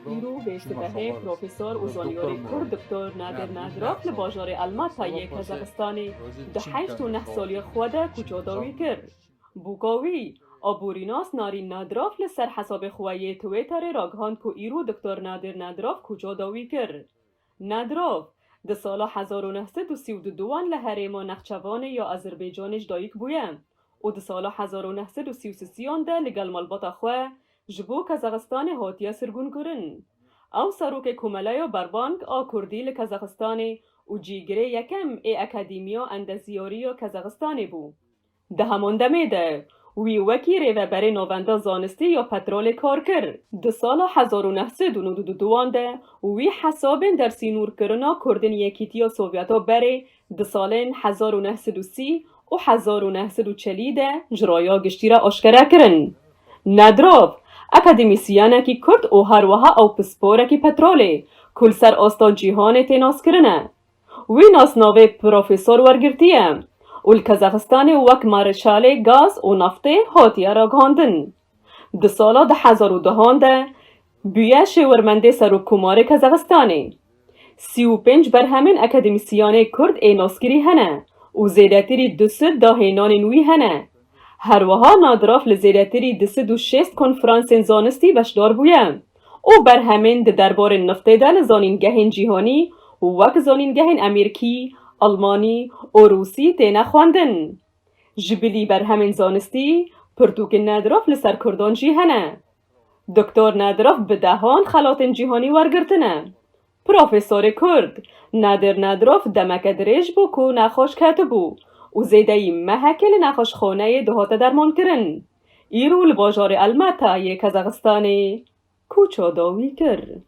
ایرو به اشتباه پروفسور اوزانیوری کرد دکتر نادر نادروف لباجار الماتای کازاخستانی ده 8 و 9 سالی خود کوچاداوی کرد. بوگاوی آبوریناس نارین نادروف لسر حساب خوایی تویتر راگهاند که ایرو دکتر نادر نادروف کوچاداوی کرد. نادروف ده سال 1932 لحریم نخچوان یا آذربایجانش دایک بویم و ده سال 1933 ده لگل مالباتا خواه جبو کازاخستان هاتیه سرگون کرن. او سروک کمالای بربانک آ کردی لکازاخستانی و جیگره یکم اکادیمیا اندزیاری و کازاخستانی بو. ده همان دمه ده وی وکی ریوبر نوونده زانستی یا پترول کار کرد. ده سال 1992 ده وی حسابن در سینور کرنا کردن یکیتیا سوویتا بره ده سالن 1930 و 1940 ده جرایا گشتی را آشکره کرن. نادروف اکادمیسیانه کی کرد او هر وها او پسپوره کی پتروله کل سر آستا جیهان تیناس کرنه. وی ناس ناوه پروفیسور ورگرتیه و کازاخستان وک مارشال گاز و نفت هاتیه را گاندن. ده سالا ده 2010 ده بیه شورمنده سروکومار کازاخستانی. 35 برهمن اکادمیسیان کرد ایناسگیری هنه و زیدتری 200 داهینان نوی هنه. هر وها نادروف لزیدتری 206 کنفرانس زانستی بشدار بویم او برهمن ده دربار نفت ده لزانینگهن جیهانی وک زانینگهن امریکی، آلمانی و روسی تینه خواندن. جبلی برهمن زانستی پرتوک نادروف لسر کردان جیهنه. دکتر نادروف به دهان خلاتن جیهانی ورگرتنه. پروفیسور کرد نادر نادروف دمک درش بو کو نخوش کتو بو و زیده محکل نخوش خانه دهات درمان کرن. ایرو لباجار الماتای کازاخستانی کوچاداوی کرد.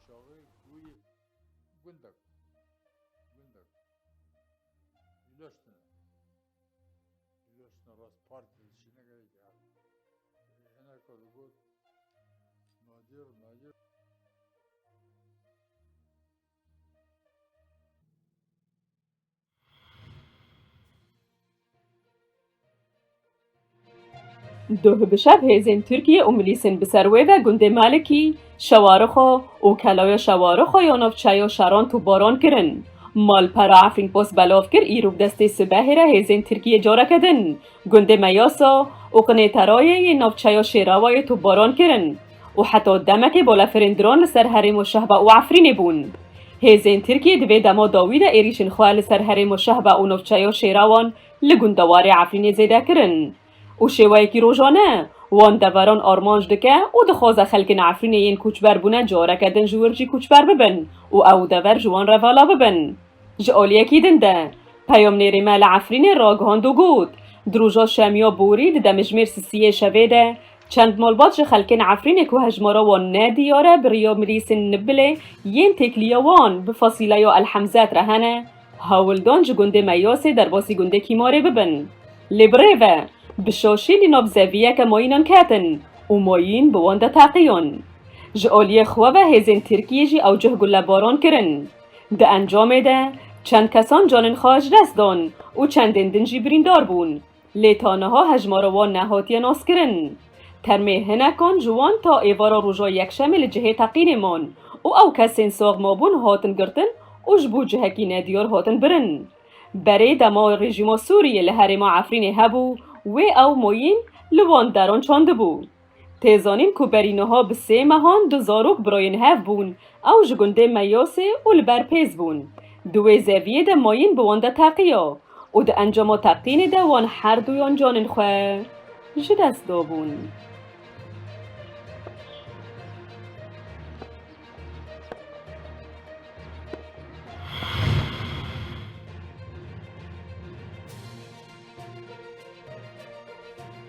ده بشب هزین ترکیه املیسن بسروه و گنده مالکی شوارخو و کلای شوارخو یا نفچه یا شران تو باران کرن. مال پرا عفرین پاس بلاف کر ایروب دسته سبه را هزین ترکیه جارا کدن. گنده میاسا و قنه ترای نفچه یا شیراوای تو باران کرن. و حتی دمک بالا فرندران لسر حرم و شهبه و عفرین بون. هزین ترکیه دوی دما داوید ایریشن خواه لسر حرم و شهبه و نفچه یا شیراوان لگندوار عفرین زیده کرن. و شوایی که روزانه وان دوران آرمانج دکه و دخواز خلک نعفرین این کوچبر بونه جاره کدن جورجی کوچبر ببن و او دور جوان روالا ببن. جالیه کی دنده پیام نیری مال عفرین راگهاندو گود دروجا شمیا بورید دمجمیر سیسیه شویده چند مالبات خلک نعفرین که هجمارا وان ندیاره بریا مریسن نبله ین تکلیا وان بفاصیله یا الحمزات رهنه هاولدان جگنده میاسه در باسی گنده کیماره ببن. لبریوه بشاشی لناب زویه که ماینان کتن و ماین بوانده تاقیان. جالیه خواه هزین ترکیه جی اوجه گل باران کرن. ده انجام ده چند کسان جانن خواهج دست دان و چندین دنجی بریندار بون. لیتانه ها هجماروان نهاتی ناس کرن. ترمه هنکان جوان تا ایوارا روژا یک شمل جهه تقین من و او کسین ساغ مابون هاتن گرتن و جبو جهکی ندیار هاتن برن. برای دما رژیم سوریه لحرم عفرین هبو و او موین لوان دران چانده بود. تیزانین که برینه ها به 3 مهان 2 زاروک براین هف بون او جگنده میاسه و لبرپیز بون. دوی زویه ده ماین بوانده تاقیا و ده انجام تاقین ده وان هر دویان جانن خواه جدست دا بون.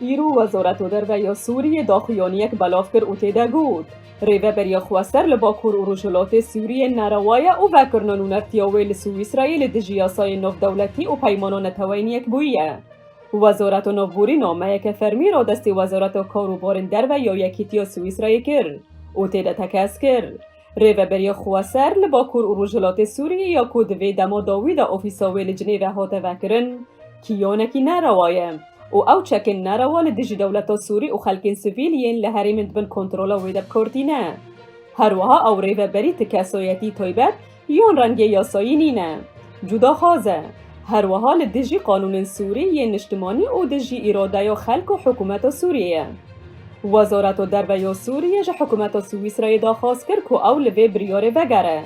ایرو وزارت در یا سوریه داخلیانی یک بلاف کر اوتیده گود. ریوه بریا خواستر لباکور و روشلات سوریه نروایه و وکرنانون ارتیاوی لسو اسرائیل دجیاسای نو دولتی و پیمانان توین یک بویه. وزارت نوبوری نامه که فرمی را دستی وزارت کاروبارن در و یا یکیتیا سو اسرائیل کر. اوتیده تکس کر. ریوه بریا خواستر لباکور و روشلات سوریه یا کودوی دما داوید اوفیساوی لجنیوه هاته وکرن کیانکی نروایه. او چکن نروال دیجی دولتا سوری و خلکین سویلین لحریم دبن کنترولا ویدب کردینه. هروها او ریوبری تکسایتی تایبت یون رنگ یاسایی نینه جدا خازه هروها لدجی قانون سوری نشتمانی او دجی اراده یا خلق و حکومت سوریه وزارت دربیا سوریه جه حکومت سوئیسرا داخواست کرد که او لوی بریاره وگره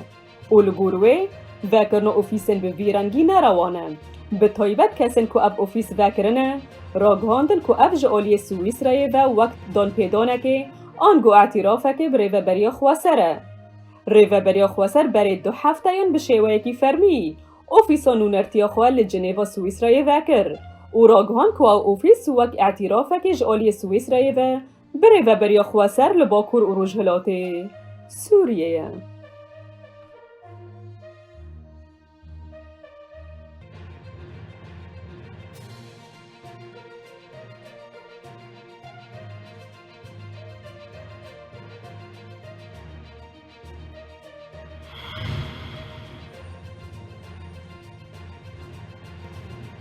او لگوروی وکرن اوفیسن به ویرنگی نروانه به تایبت کسن که اب اوفیس وکرنه راگهاندن که اب جعالی سوئیسرا و وقت دان پیدانه که آنگو اعترافه که بریوه بریا خواسره ریوه بریا خواسر برای 2 هفتهان به شیوه کی فرمی اوفیسا نونرتیا خواه لجنیوا سوئیسرا وکر او راگهان که اوفیس وک اعترافه که جعالی سوئیسرا و بریوه بریا خواسر لباکور و رجهلات سوریه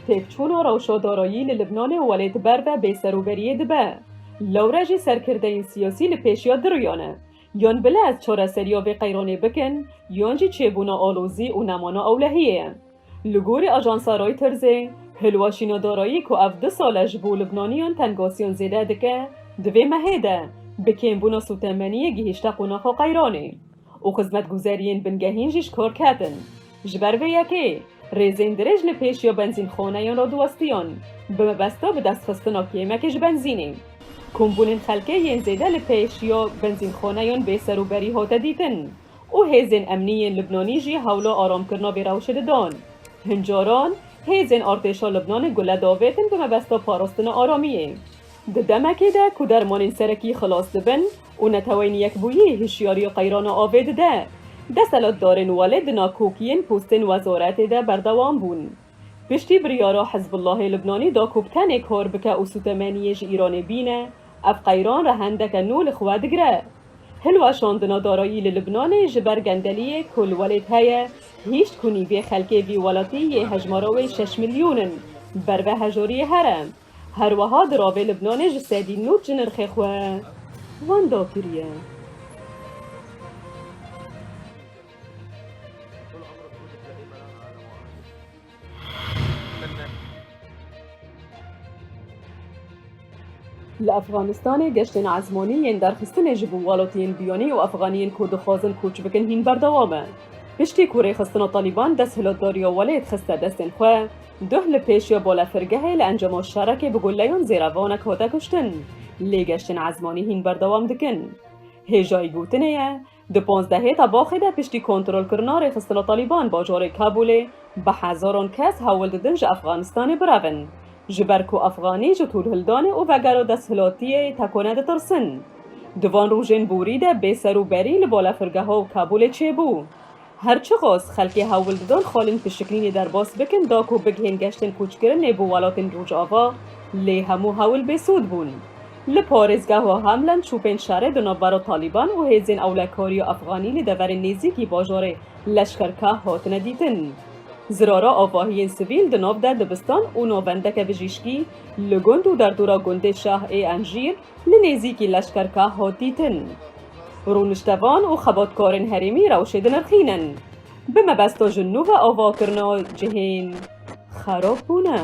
تفچون و روشادارایی لبنان ولید بر و بیسروبریه دبه لورجی سرکرده سیاسی لپیشیا دریانه یان بله از چاره سریا و قیرانه بکن یانجی چیبونا آلوزی و نمانا اولهیه لگوری اجانسا رایترزه هلواشینا دارایی که اف 2 سالش بو لبنانیان تنگاسیان زیده دکه دوی مهیده بکن بونا سوتمنی گهشتا قناخا قیرانه و خزمت گذارین بنگهین جیش کار کتن جبر به یکی ریزین درج لپیش یا بنزین خانه یا را دوستیان به مبستا به دست خستنا کیمکش بنزینه کمبونین خلکه ین زیده لپیش یا بنزین خانه یا به سروبری هاته دیتن او هیزین امنی لبنانی جی حولا آرام کرنا بی روشد دان هنجاران هیزین ارتشا لبنان گله داویتن به مبستا پاراستنا آرامیه ده دمکی ده که درمانین سرکی خلاص دبن و نتوین یک بویی هشیاری قیران آوید ده دستلات دارن والد ناکوکین پوستن وزارت ده بردوام بون پشتی بریارا حزب الله لبنانی دا کوبتن کار بکه و سوتمانیش ایران بینه اف قیران رهندک نول خوادگره هلو شاندنا دارایی لبنان جبر گندلی کل ولید هیا هیچ کنی به خلکه وی ولاتی یه هجماراوی 6 میلیونن بر به هجاری هرم هر وها دراوی لبنان جسدی نوت جنرخ خواه وان داکریه لأفغانستان گشتن عزمانی ین درخستن جبو والاتین بیانی و افغانیین که دخوازن کوچ بکن هین بردوامه پشتی کوره خستن طالبان دست هلادداری و ولید خسته دستن خواه ده لپیش یا بالا فرگه لانجام شرک بگلیان زیروانک هاته کشتن لی گشتن عزمانی هین بردوام دکن هجای گوتنه ده 15 تا باخده پشتی کنترل کرنار خستن طالبان باجار کابل به هزاران کس حول دادن جه افغانستان براون جبرکو افغانی جو طول هلدانه و وگرا دست هلاتیه تکونه ترسن دوان روژن بوریده به سرو بری لبالا فرگه ها و کابل چه بو هرچه قاس خلکی حول دادن خالین پشکلین در باس بکن داکو بگهن گشتن کوچکرن نبو والاتن روج آوا لی همو حول بسود بون لپارزگه ها هملن چوپین شهر دنابرا طالبان و هیزین اولکاری افغانی لدور نیزی باجار لشکرکه هاتنه دیتن زرارا آواهی سویل دناب در دبستان و نوبنده که بجیشکی لگند و در دورا گنده شاه ای انجیر لنیزی که لشکرکه ها دیتن رونشتوان و خباتکارن هریمی روشد نرخینن به مبستا جنوب آوا کرنا جهین خراب بونه